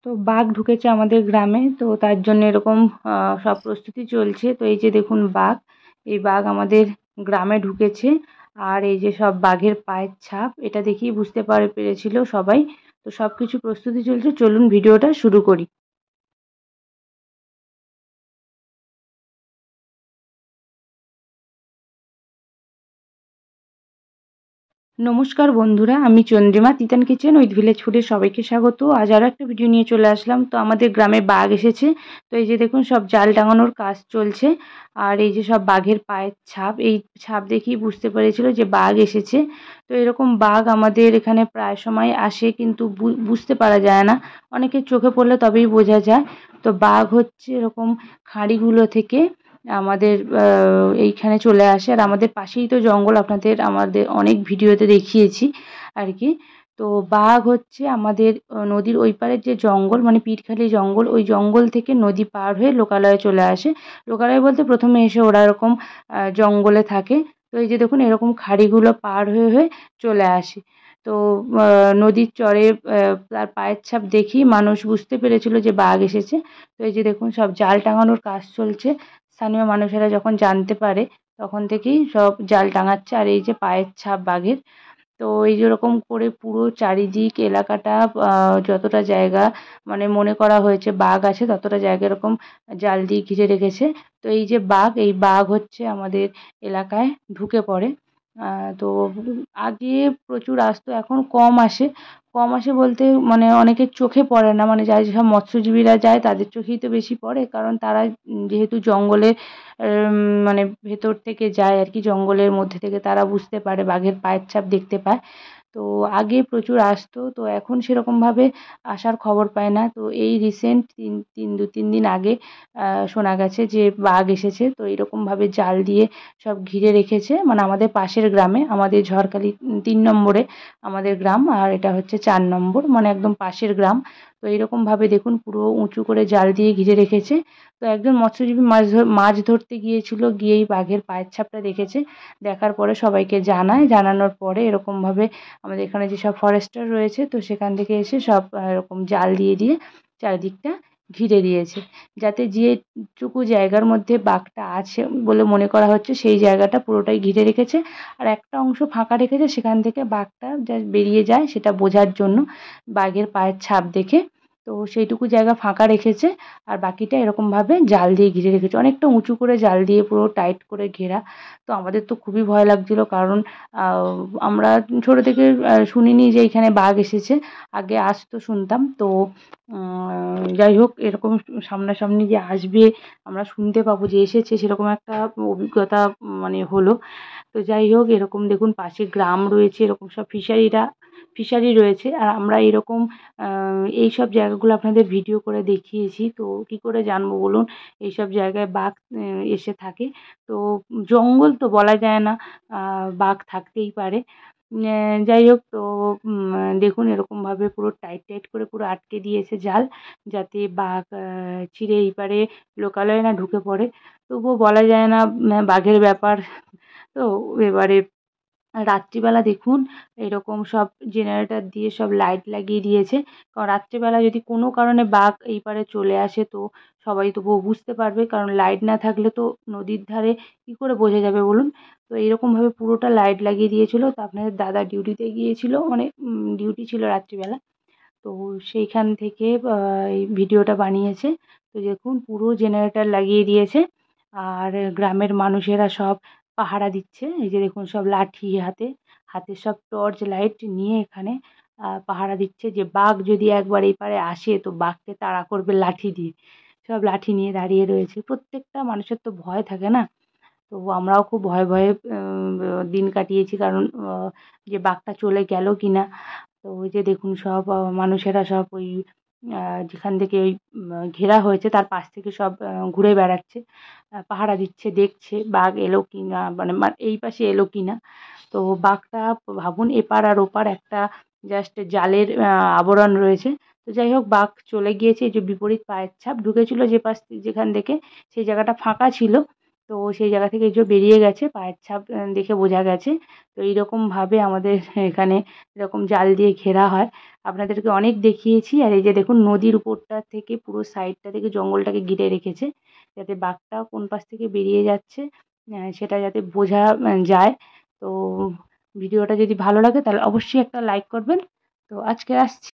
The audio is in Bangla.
তো বাঘ ঢুকেছে আমাদের গ্রামে, তো তার জন্য এরকম সব প্রস্তুতি চলছে। তো এই যে দেখুন বাঘ, এই বাঘ আমাদের গ্রামে ঢুকেছে। আর এই যে সব বাঘের পায়ের ছাপ, এটা দেখেই বুঝতে পেরেছিল সবাই। তো সবকিছু প্রস্তুতি চলছে, চলুন ভিডিওটা শুরু করি। নমস্কার বন্ধুরা, আমি Chandrima, Titan kitchen with village ফুডে সবাইকে স্বাগত। আজ আরও একটা ভিডিও নিয়ে চলে আসলাম। তো আমাদের গ্রামে বাঘ এসেছে। তো এই যে দেখুন সব জাল টাঙানোর কাজ চলছে। আর এই যে সব বাঘের পায়ের ছাপ, এই ছাপ দেখেই বুঝতে পেরেছিল যে বাঘ এসেছে। তো এরকম বাঘ আমাদের এখানে প্রায় সময় আসে, কিন্তু বুঝতে পারা যায় না। অনেকের চোখে পড়লে তবেই বোঝা যায়। তো বাঘ হচ্ছে এরকম খাঁড়িগুলো থেকে আমাদের এইখানে চলে আসে। আর আমাদের পাশেই তো জঙ্গল, আপনাদের আমাদের অনেক ভিডিওতে দেখিয়েছি আর কি। তো বাঘ হচ্ছে আমাদের নদীর ওই পারের যে জঙ্গল, মানে পিরখালি জঙ্গল, ওই জঙ্গল থেকে নদী পার হয়ে লোকালয়ে চলে আসে। লোকালয় বলতে প্রথমে এসে ওরা এরকম জঙ্গলে থাকে। তো এই যে দেখুন এরকম খাড়িগুলো পার হয়ে হয়ে চলে আসে। তো নদীর চরে তার পায়ের ছাপ দেখেই মানুষ বুঝতে পেরেছিল যে বাঘ এসেছে। তো এই যে দেখুন সব জাল টাঙানোর কাজ চলছে। স্থানীয় মানুষেরা যখন জানতে পারে তখন থেকেই সব জাল টাঙাচ্ছে। আর এই যে পায়ের ছাপ বাঘের, তো এই যেরকম করে পুরো চারিদিক এলাকাটা যতটা জায়গা মানে মনে করা হয়েছে বাঘ আছে, ততটা জায়গা এরকম জাল দিয়ে ঘিরে রেখেছে। তো এই যে বাঘ, এই বাঘ হচ্ছে আমাদের এলাকায় ঢুকে পড়ে। তো আগে প্রচুর আসতো, এখন কম আসে। কম আসে বলতে মানে অনেকের চোখে পড়ে না, মানে যারা যেসব মৎস্যজীবীরা যায় তাদের চোখেই তো বেশি পড়ে, কারণ তারা যেহেতু জঙ্গলে মানে ভেতর থেকে যায় আর কি, জঙ্গলের মধ্যে থেকে তারা বুঝতে পারে, বাঘের পায়ের ছাপ দেখতে পায়। তো আগে প্রচুর আসতো, তো এখন সেরকমভাবে আসার খবর পায় না। তো এই রিসেন্ট দু তিন দিন আগে শোনা গেছে যে বাঘ এসেছে। তো এরকমভাবে জাল দিয়ে সব ঘিরে রেখেছে, মানে আমাদের পাশের গ্রামে, আমাদের ঝড়খালি ৩ নম্বরে আমাদের গ্রাম, আর এটা হচ্ছে ৪ নম্বর, মানে একদম পাশের গ্রাম। তো এইরকমভাবে দেখুন পুরো উঁচু করে জাল দিয়ে ঘিরে রেখেছে। তো একজন মৎস্যজীবী মাছ ধরতে গিয়েছিল, গিয়েই বাঘের পায়ের ছাপটা দেখেছে। দেখার পরে সবাইকে জানায়, জানানোর পরে এরকমভাবে আমাদের এখানে যেসব ফরেস্টার রয়েছে, তো সেখান থেকে এসে সব এরকম জাল দিয়ে দিয়ে চারিদিকটা ঘিরে দিয়েছে, যাতে যেটুকু জায়গার মধ্যে বাঘটা আছে বলে মনে করা হচ্ছে সেই জায়গাটা পুরোটাই ঘিরে রেখেছে। আর একটা অংশ ফাঁকা রেখেছে, সেখান থেকে বাঘটা জাস্ট বেরিয়ে যায় সেটা বোঝার জন্য, বাঘের পায়ের ছাপ দেখে। তো সেইটুকু জায়গা ফাঁকা রেখেছে, আর বাকিটা এরকমভাবে জাল দিয়ে ঘিরে রেখেছে, অনেকটা উঁচু করে জাল দিয়ে পুরো টাইট করে ঘেরা। তো আমাদের তো খুবই ভয় লাগছিল, কারণ আমরা ছোট থেকে শুনিনি যে এখানে বাঘ এসেছে। আগে আসতো শুনতাম, তো যাই হোক এরকম সামনাসামনি যে আসবে, আমরা শুনতে পাবো যে এসেছে, সেরকম একটা অভিজ্ঞতা মানে হলো। তো যাই হোক এরকম দেখুন পাশে গ্রাম রয়েছে, এরকম সব ফিশারি রয়েছে। আর আমরা এরকম এইসব জায়গাগুলো আপনাদের ভিডিও করে দেখিয়েছি। তো কি করে জানবো বলুন এইসব জায়গায় বাঘ এসে থাকে? তো জঙ্গল তো বলা যায় না, বাঘ থাকতেই পারে। যাই হোক, তো দেখুন এরকমভাবে পুরো টাইট টাইট করে পুরো আটকে দিয়েছে জাল, যাতে বাঘ চিরে এই পারে লোকালয়ে না ঢুকে পড়ে। তবুও বলা যায় না, বাঘের ব্যাপার। তো এবারে রাত্রিবেলা দেখুন এরকম সব জেনারেটর দিয়ে সব লাইট লাগিয়ে দিয়েছে, কারণ রাত্রিবেলা যদি কোনো কারণে বাঘ এই পারে চলে আসে, তো সবাই তবুও বুঝতে পারবে, কারণ লাইট না থাকলে তো নদীর ধারে কি করে বোঝা যাবে বলুন। তো এইরকমভাবে পুরোটা লাইট লাগিয়ে দিয়েছিল। তো আপনাদের দাদা ডিউটিতে গিয়েছিল, মানে ডিউটি ছিল রাত্রিবেলা, তো সেইখান থেকে এই ভিডিওটা বানিয়েছে। তো দেখুন পুরো জেনারেটর লাগিয়ে দিয়েছে, আর গ্রামের মানুষেরা সব পাহারা দিচ্ছে। এই যে দেখুন সব লাঠি হাতে, হাতে সব টর্চ লাইট নিয়ে এখানে পাহারা দিচ্ছে, যে বাঘ যদি একবার এই পারে আসে তো বাঘকে তাড়া করবে লাঠি দিয়ে। সব লাঠি নিয়ে দাঁড়িয়ে রয়েছে। প্রত্যেকটা মানুষের তো ভয় থাকে না? তো আমরাও খুব ভয়ে ভয়ে দিন কাটিয়েছি, কারণ যে বাঘটা চলে গেল কিনা। তো ওই যে দেখুন সব মানুষেরা সব ওই যেখান থেকে ওই ঘেরা হয়েছে তার পাশ থেকে সব ঘুরে বেড়াচ্ছে, পাহারা দিচ্ছে, দেখছে বাঘ এলো কিনা, মানে এই পাশে এলো কিনা। তো বাঘটা ভাবুন এপার আর ওপার একটা জাস্ট জালের আবরণ রয়েছে। তো যাই হোক বাঘ চলে গিয়েছে। এই যে বিপরীত পায়ের ছাপ ঢুকেছিল যে পাশ যেখান থেকে, সেই জায়গাটা ফাঁকা ছিল। তো সেই জায়গা থেকে এই যে বেরিয়ে গেছে, পায়ের ছাপ দেখে বোঝা গেছে। তো এইরকমভাবে আমাদের এখানে এরকম জাল দিয়ে ঘেরা হয়। আপনাদেরকে অনেক দেখিয়েছি। আর এই যে দেখুন নদীর উপরটা থেকে পুরো সাইডটা থেকে জঙ্গলটাকে ঘিরে রেখেছে, যাতে বাঘটা কোন পাশ থেকে বেরিয়ে যাচ্ছে সেটা যাতে বোঝা যায়। তো ভিডিওটা যদি ভালো লাগে তাহলে অবশ্যই একটা লাইক করবেন। তো আজকে আসছি।